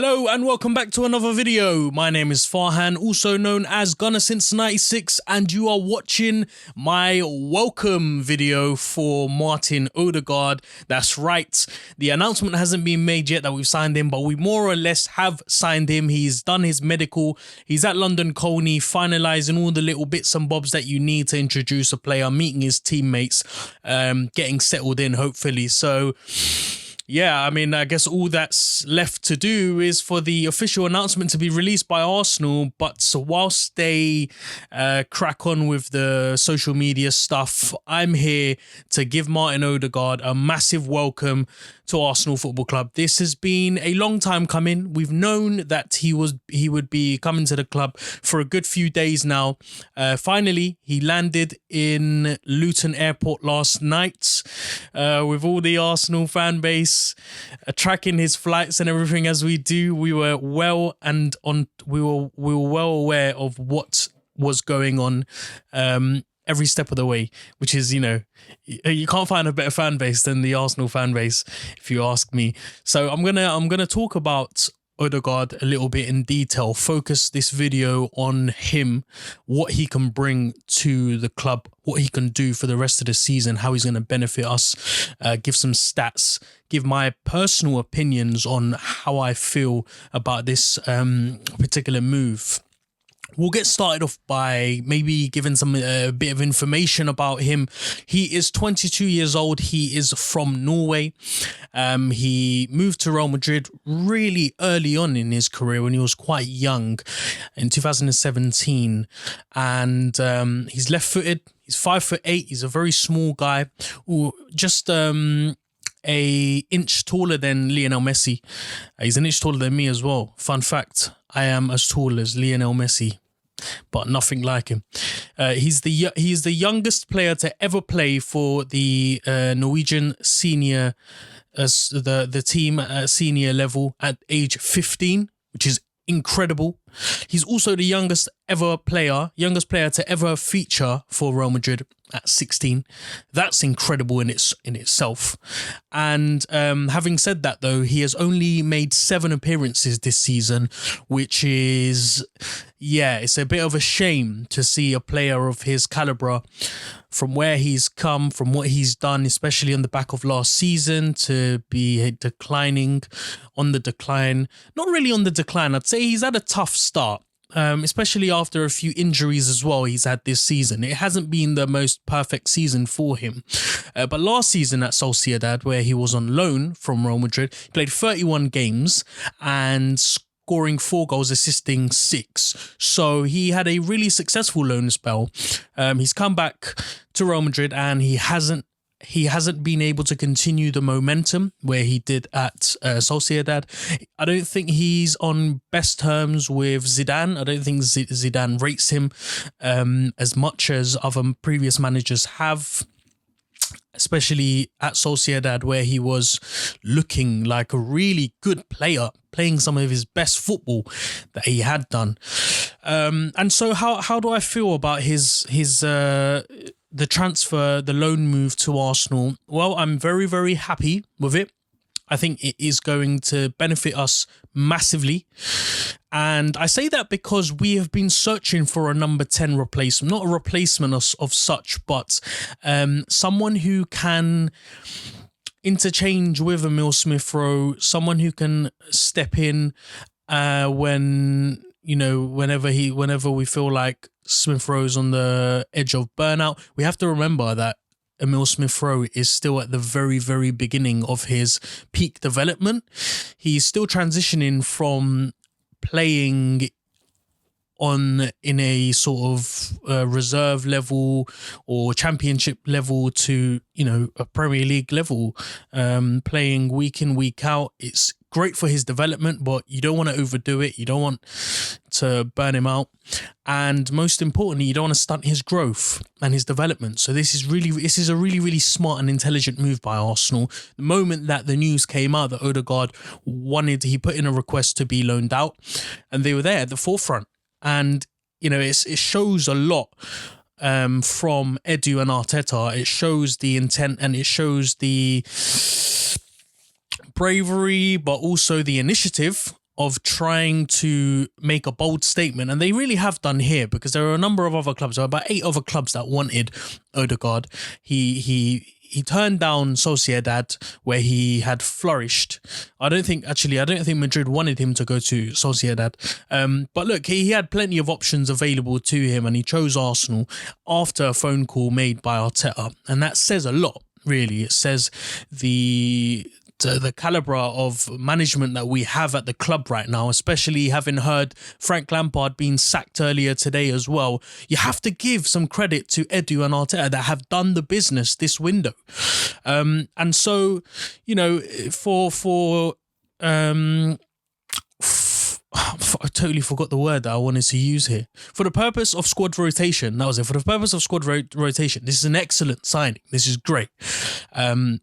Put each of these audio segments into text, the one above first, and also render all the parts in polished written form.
Hello and welcome back to another video. My name is Farhan, also known as Gunner since 96, and you are watching my welcome video for Martin Ødegaard. That's right, the announcement hasn't been made yet that we've signed him, but we more or less have signed him. He's done his medical, he's at London Colney, finalising all the little bits and bobs that you need to introduce a player, meeting his teammates, getting settled in hopefully. So yeah, I mean, I guess all that's left to do is for the official announcement to be released by Arsenal. But whilst they crack on with the social media stuff, I'm here to give Martin Ødegaard a massive welcome to Arsenal Football Club. This has been a long time coming. We've known that he would be coming to the club for a good few days now. Finally, he landed in Luton Airport last night with all the Arsenal fan base tracking his flights and everything as we do. We were well aware of what was going on every step of the way, which is, you know, you can't find a better fan base than the Arsenal fan base, if you ask me. So I'm gonna talk about Ødegaard a little bit in detail, focus this video on him, what he can bring to the club, what he can do for the rest of the season, how he's going to benefit us, give some stats, give my personal opinions on how I feel about this particular move. We'll get started off by maybe giving some bit of information about him. He is 22 years old. He is from Norway. He moved to Real Madrid really early on in his career when he was quite young in 2017. And he's left-footed. He's 5'8". He's a very small guy. Just a inch taller than Lionel Messi. He's an inch taller than me as well. Fun fact, I am as tall as Lionel Messi, but nothing like him. He's the youngest player to ever play for the Norwegian senior, the team at senior level at age 15, which is incredible. He's also the youngest player to ever feature for Real Madrid at 16. That's incredible in itself. And having said that, though, he has only made 7 appearances this season, which is, yeah, it's a bit of a shame to see a player of his calibre, from where he's come, from what he's done, especially on the back of last season, to be declining, on the decline. Not really on the decline. I'd say he's had a tough start. Especially after a few injuries as well he's had this season. It hasn't been the most perfect season for him. But last season at Sociedad, where he was on loan from Real Madrid, he played 31 games and scoring 4 goals, assisting 6. So he had a really successful loan spell. He's come back to Real Madrid and he hasn't been able to continue the momentum where he did at Sociedad. I don't think he's on best terms with Zidane. I don't think Zidane rates him as much as other previous managers have, especially at Sociedad, where he was looking like a really good player, playing some of his best football that he had done. And so how do I feel about the transfer, the loan move to Arsenal? Well, I'm very, very happy with it. I think it is going to benefit us massively. And I say that because we have been searching for a number 10 replacement, not a replacement of such, but someone who can interchange with Emil Smith-Rowe, someone who can step in when, you know, whenever we feel like Smith-Rowe's on the edge of burnout. We have to remember that Emil Smith-Rowe is still at the very, very beginning of his peak development. He's still transitioning from playing in a sort of reserve level or championship level to, you know, a Premier League level, playing week in, week out. It's great for his development, but you don't want to overdo it. You don't want to burn him out. And most importantly, you don't want to stunt his growth and his development. So this is a really, really smart and intelligent move by Arsenal. The moment that the news came out that Ødegaard he put in a request to be loaned out, and they were there at the forefront. And, you know, it shows a lot from Edu and Arteta. It shows the intent and it shows the bravery, but also the initiative of trying to make a bold statement, and they really have done here, because there are a number of other clubs, there are about 8 other clubs that wanted Ødegaard. He turned down Sociedad, where he had flourished. I don't think Madrid wanted him to go to Sociedad. But look, he had plenty of options available to him, and he chose Arsenal after a phone call made by Arteta. And that says a lot, really. It says the calibre of management that we have at the club right now, especially having heard Frank Lampard being sacked earlier today as well. You have to give some credit to Edu and Arteta that have done the business this window. And so, you know, I totally forgot the word that I wanted to use here. For the purpose of squad rotation, that was it. For the purpose of squad rotation, this is an excellent signing. This is great. And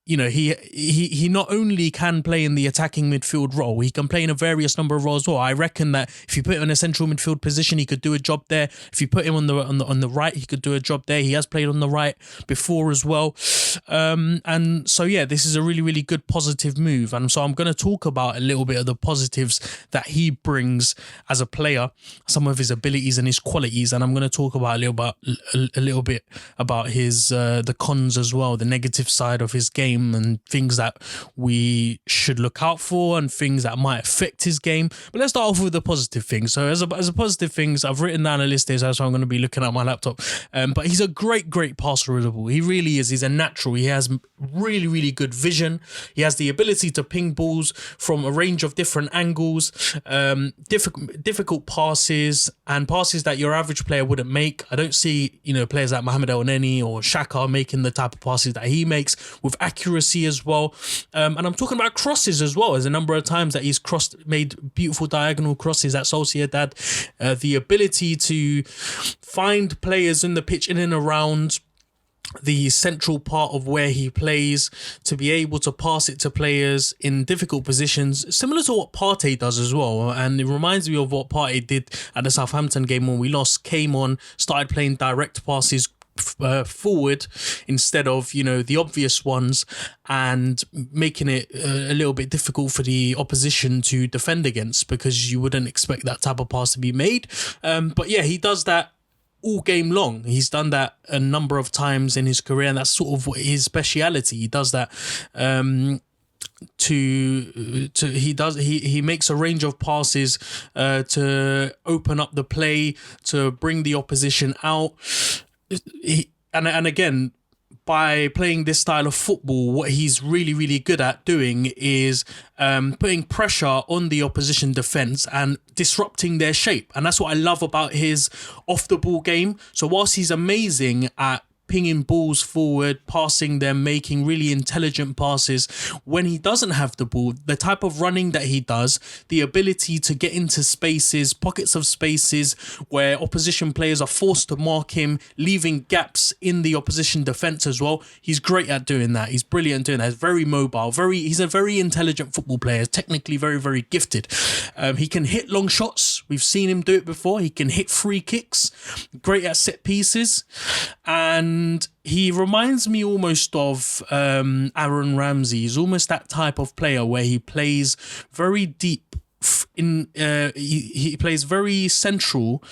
you know, he not only can play in the attacking midfield role, he can play in a various number of roles as well. I reckon that if you put him in a central midfield position, he could do a job there. If you put him on the right, he could do a job there. He has played on the right before as well. And so, yeah, this is a really, really good positive move. And so I'm going to talk about a little bit of the positives that he brings as a player, some of his abilities and his qualities. And I'm going to talk about a little bit about his the cons as well, the negative side of his game, and things that we should look out for and things that might affect his game. But let's start off with the positive things. So as a positive things, I've written down a list here, so I'm going to be looking at my laptop. But he's a great passer of the ball. He really is. He's a natural. He has really, really good vision. He has the ability to ping balls from a range of different angles, difficult passes, and passes that your average player wouldn't make. I don't see, you know, players like Mohamed El Neni or Xhaka making the type of passes that he makes with accuracy as well. And I'm talking about crosses as well. There's a number of times that he's made beautiful diagonal crosses at Sociedad. The ability to find players in the pitch in and around the central part of where he plays, to be able to pass it to players in difficult positions, similar to what Partey does as well. And it reminds me of what Partey did at the Southampton game when we lost, came on, started playing direct passes forward instead of, you know, the obvious ones, and making it a little bit difficult for the opposition to defend against, because you wouldn't expect that type of pass to be made. But yeah, he does that all game long. He's done that a number of times in his career, and that's sort of his speciality. He does that he makes a range of passes to open up the play, to bring the opposition out. And again, by playing this style of football, what he's really, really good at doing is putting pressure on the opposition defence and disrupting their shape. And that's what I love about his off-the-ball game. So whilst he's amazing at pinging balls forward, passing them, making really intelligent passes, when he doesn't have the ball, the type of running that he does, the ability to get into spaces, pockets of spaces where opposition players are forced to mark him, leaving gaps in the opposition defence as well. He's great at doing that. He's brilliant at doing that. He's very mobile. He's a very intelligent football player, technically very, very gifted. He can hit long shots. We've seen him do it before. He can hit free kicks. Great at set pieces. And he reminds me almost of Aaron Ramsey. He's almost that type of player where he plays very deep he plays very central,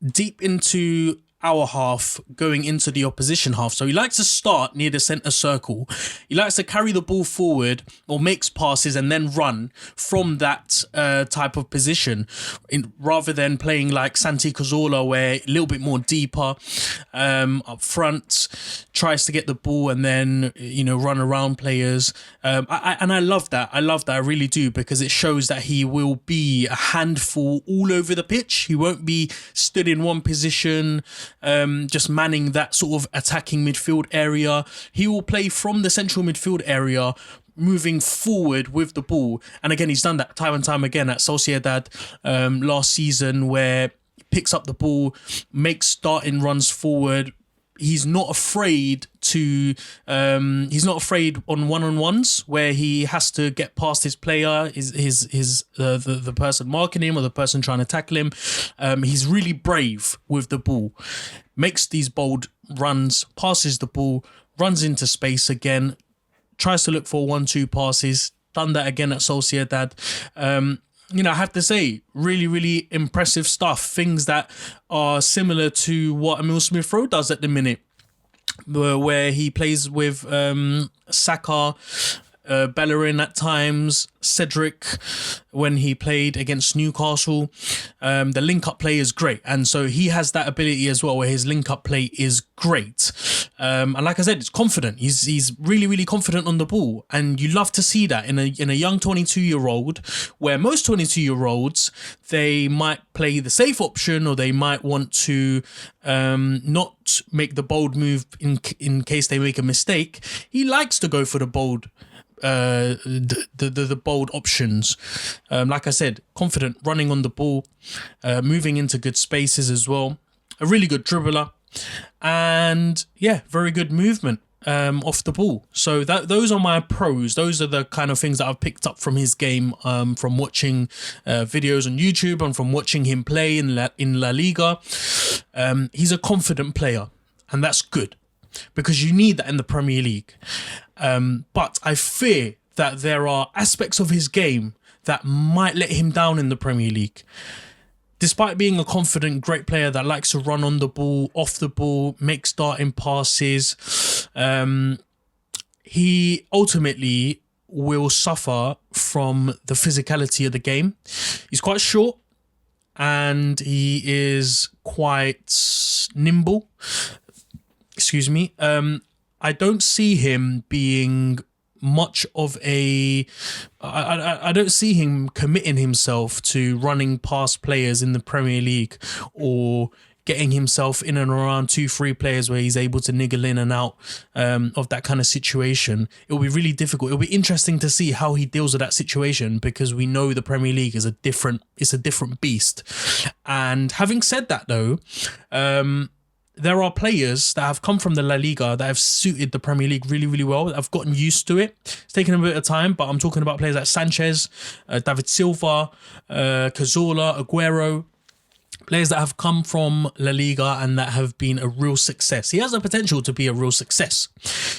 deep into our half, going into the opposition half. So he likes to start near the centre circle. He likes to carry the ball forward or makes passes and then run from that type of position, rather than playing like Santi Cazorla, where a little bit more deeper up front, tries to get the ball and then, you know, run around players. I love that. I really do, because it shows that he will be a handful all over the pitch. He won't be stood in one position, just manning that sort of attacking midfield area. He will play from the central midfield area, moving forward with the ball. And again, he's done that time and time again at Sociedad last season, where he picks up the ball, makes starting runs forward. He's not afraid to. He's not afraid on one-on-ones where he has to get past his player, the person marking him or the person trying to tackle him. He's really brave with the ball, makes these bold runs, passes the ball, runs into space again, tries to look for 1-2 passes, done that again at Sociedad. I have to say, really, really impressive stuff. Things that are similar to what Emil Smith-Rowe does at the minute, where he plays with Saka, Bellerin at times, Cedric when he played against Newcastle. The link-up play is great, and so he has that ability as well, where his link-up play is great. And like I said, it's confident. He's really, really confident on the ball, and you love to see that in a young 22-year-old, where most 22-year-olds, they might play the safe option, or they might want to not make the bold move in case they make a mistake. He likes to go for the bold the bold options. Like I said, confident, running on the ball, moving into good spaces as well. A really good dribbler, and yeah, very good movement off the ball. So those are my pros. Those are the kind of things that I've picked up from his game, from watching videos on YouTube and from watching him play in La Liga. He's a confident player, and that's good, because you need that in the Premier League. But I fear that there are aspects of his game that might let him down in the Premier League. Despite being a confident, great player that likes to run on the ball, off the ball, make starting passes, he ultimately will suffer from the physicality of the game. He's quite short, and he is quite nimble. Excuse me. I don't see him being much of a... I don't see him committing himself to running past players in the Premier League, or getting himself in and around 2-3 players where he's able to niggle in and out of that kind of situation. It will be really difficult. It'll be interesting to see how he deals with that situation, because we know the Premier League is a different beast. And having said that, though, there are players that have come from the La Liga that have suited the Premier League really, really well. I've gotten used to it. It's taken a bit of time, but I'm talking about players like Sanchez, David Silva, Cazorla, Aguero. Players that have come from La Liga and that have been a real success. He has the potential to be a real success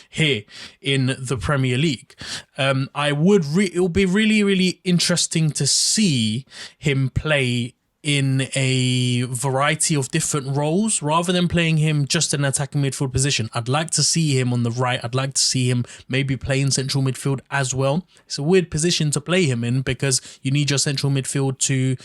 here in the Premier League. It'll be really, really interesting to see him play in a variety of different roles, rather than playing him just in an attacking midfield position. I'd like to see him on the right. I'd like to see him maybe play in central midfield as well. It's a weird position to play him in, because you need your central midfield to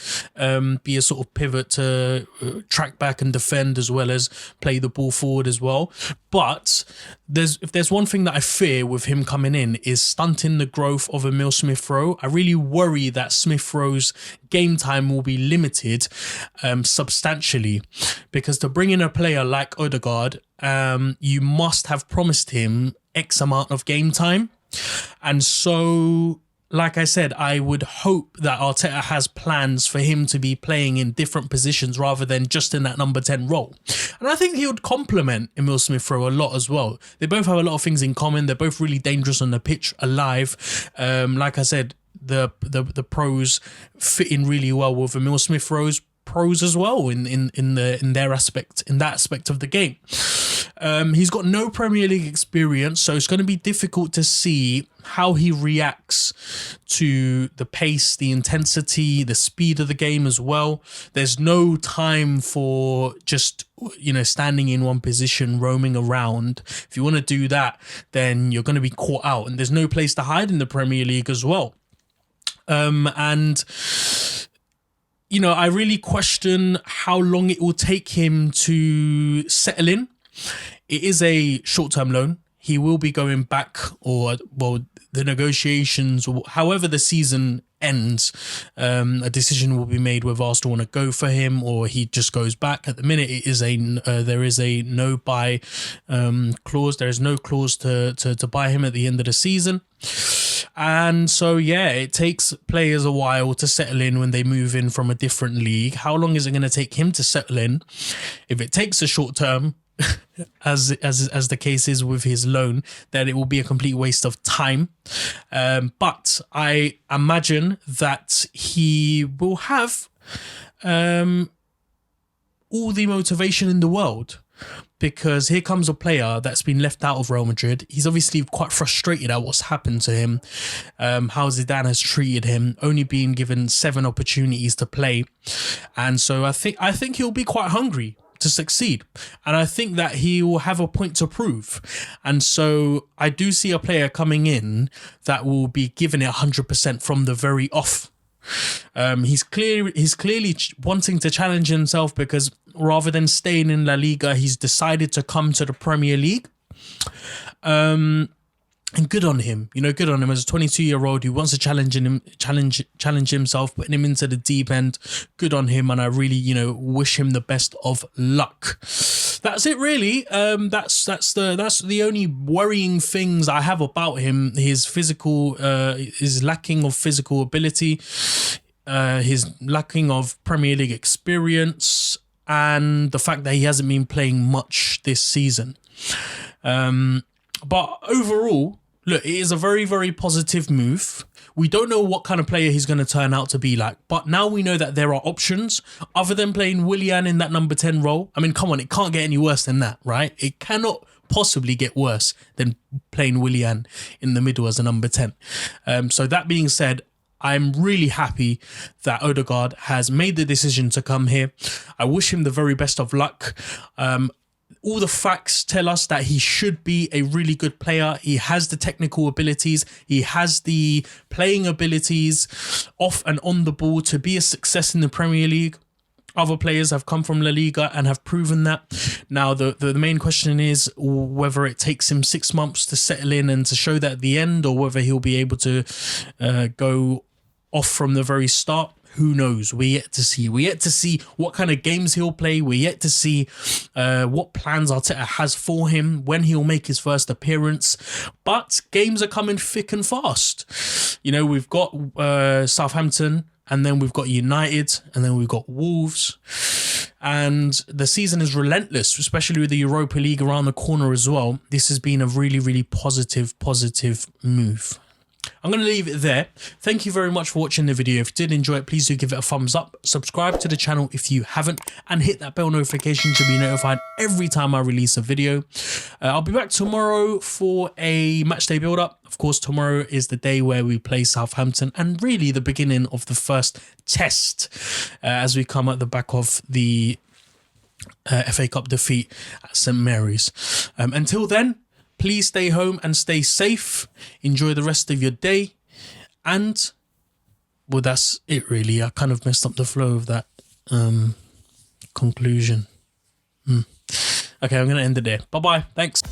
be a sort of pivot to track back and defend, as well as play the ball forward as well. But if there's one thing that I fear with him coming in, is stunting the growth of Emil Smith-Rowe. I really worry that Smith-Rowe's game time will be limited substantially, because to bring in a player like Ødegaard, you must have promised him X amount of game time. And so, like I said, I would hope that Arteta has plans for him to be playing in different positions rather than just in that number 10 role. And I think he would complement Emil Smith-Rowe a lot as well. They both have a lot of things in common. They're both really dangerous on the pitch, alive. Like I said, the pros fit in really well with Emil Smith-Rowe's pros as well in that aspect of the game. He's got no Premier League experience, so it's going to be difficult to see how he reacts to the pace, the intensity, the speed of the game as well. There's no time for just, standing in one position, roaming around. If you want to do that, then you're going to be caught out, and there's no place to hide in the Premier League as well. I really question how long it will take him to settle in. It is a short-term loan. He will be going back, the negotiations, however the season ends, a decision will be made whether Arsenal want to go for him or he just goes back. At the minute, there is a no buy clause. There is no clause to buy him at the end of the season. And so, it takes players a while to settle in when they move in from a different league. How long is it going to take him to settle in? If it takes a short term, as the case is with his loan, then it will be a complete waste of time. But I imagine that he will have all the motivation in the world because here comes a player that's been left out of Real Madrid. He's obviously quite frustrated at what's happened to him, how Zidane has treated him, only being given 7 opportunities to play. And so I think he'll be quite hungry to succeed. And I think that he will have a point to prove. And so I do see a player coming in that will be giving it 100% from the very off. He's clearly wanting to challenge himself, because rather than staying in La Liga, he's decided to come to the Premier League. And good on him, good on him as a 22-year-old who wants to challenge himself, putting him into the deep end. Good on him, and I really, wish him the best of luck. That's it, really. That's the only worrying things I have about him. His lacking of physical ability, his lacking of Premier League experience, and the fact that he hasn't been playing much this season. But overall, look, it is a very, very positive move. We don't know what kind of player he's going to turn out to be like, but now we know that there are options other than playing Willian in that number 10 role. I mean, come on, it can't get any worse than that, right? It cannot possibly get worse than playing Willian in the middle as a number 10. So that being said, I'm really happy that Ødegaard has made the decision to come here. I wish him the very best of luck. All the facts tell us that he should be a really good player. He has the technical abilities. He has the playing abilities off and on the ball to be a success in the Premier League. Other players have come from La Liga and have proven that. Now, the main question is whether it takes him 6 months to settle in and to show that at the end, or whether he'll be able to go off from the very start. Who knows? We're yet to see. We're yet to see what kind of games he'll play. We're yet to see what plans Arteta has for him, when he'll make his first appearance. But games are coming thick and fast. We've got Southampton, and then we've got United, and then we've got Wolves. And the season is relentless, especially with the Europa League around the corner as well. This has been a really, really positive move. I'm going to leave it there. Thank you very much for watching the video. If you did enjoy it, please do give it a thumbs up. Subscribe to the channel if you haven't, and hit that bell notification to be notified every time I release a video. I'll be back tomorrow for a matchday build-up. Of course, tomorrow is the day where we play Southampton, and really the beginning of the first test as we come at the back of the FA Cup defeat at St Mary's. Until then, please stay home and stay safe. Enjoy the rest of your day. And, well, that's it, really. I kind of messed up the flow of that conclusion. Okay, I'm going to end it there. Bye-bye. Thanks.